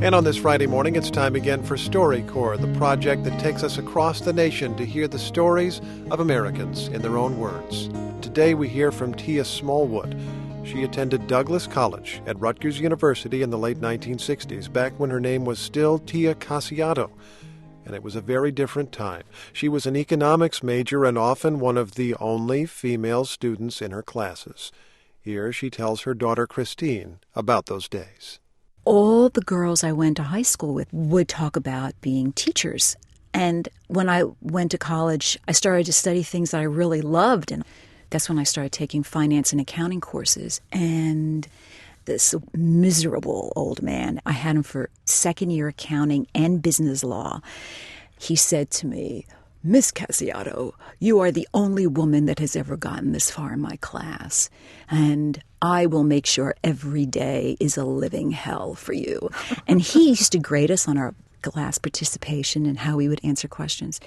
And on this Friday morning, it's time again for StoryCorps, the project that takes us across the nation to hear the stories of Americans in their own words. Today we hear from Tia Smallwood. She attended Douglas College at Rutgers University in the late 1960s, back when her name was still Tia Casiato. And it was a very different time. She was an economics major and often one of the only female students in her classes. Here she tells her daughter Christine about those days. All the girls I went to high school with would talk about being teachers. And when I went to college, I started to study things that I really loved. And that's when I started taking finance and accounting courses. And this miserable old man, I had him for second year accounting and business law. He said to me, "Miss Casiato, you are the only woman that has ever gotten this far in my class, and I will make sure every day is a living hell for you." And he used to grade us on our class participation and how we would answer questions.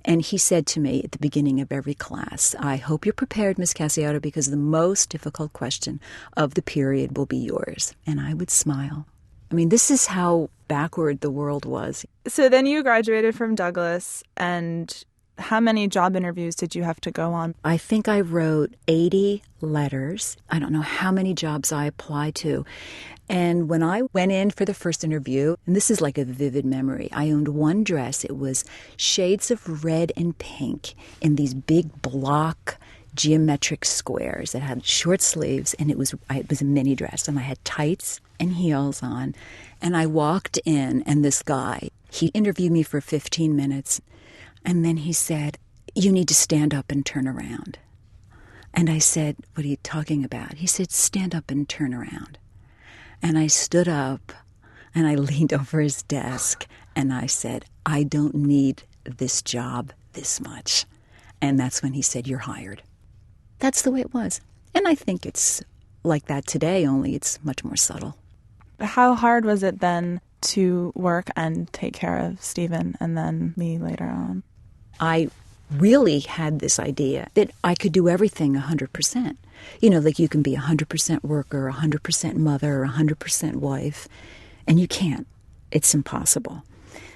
And he said to me at the beginning of every class, "I hope you're prepared, Miss Casiato, because the most difficult question of the period will be yours." And I would smile. I mean, this is how backward the world was. So then you graduated from Douglas, and how many job interviews did you have to go on? I think I wrote 80 letters. I don't know how many jobs I applied to. And when I went in for the first interview, and this is like a vivid memory, I owned one dress. It was shades of red and pink in these big block geometric squares that had short sleeves, and it was a mini dress, and I had tights and heels on. And I walked in, and this guy, he interviewed me for 15 minutes, and then he said, "You need to stand up and turn around." And I said, "What are you talking about?" He said, "Stand up and turn around." And I stood up, and I leaned over his desk, and I said, "I don't need this job this much." And that's when he said, "You're hired." That's the way it was. And I think it's like that today, only it's much more subtle. How hard was it then to work and take care of Stephen and then me later on? I really had this idea that I could do everything 100%. You know, like you can be 100% worker, 100% mother, 100% wife, and you can't. It's impossible.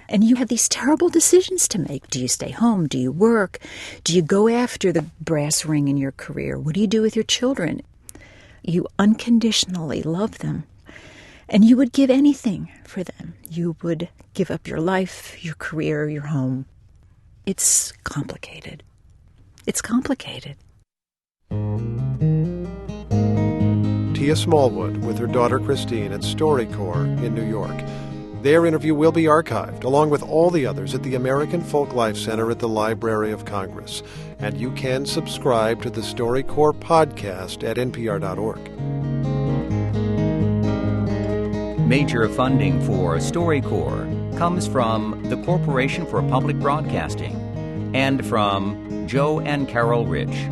And you have these terrible decisions to make. Do you stay home? Do you work? Do you go after the brass ring in your career? What do you do with your children? You unconditionally love them, and you would give anything for them. You would give up your life, your career, your home. It's complicated. It's complicated. Tia Smallwood with her daughter Christine at StoryCorps in New York. Their interview will be archived, along with all the others, at the American Folk Life Center at the Library of Congress. And you can subscribe to the StoryCorps podcast at npr.org. Major funding for StoryCorps comes from the Corporation for Public Broadcasting and from Joe and Carol Rich.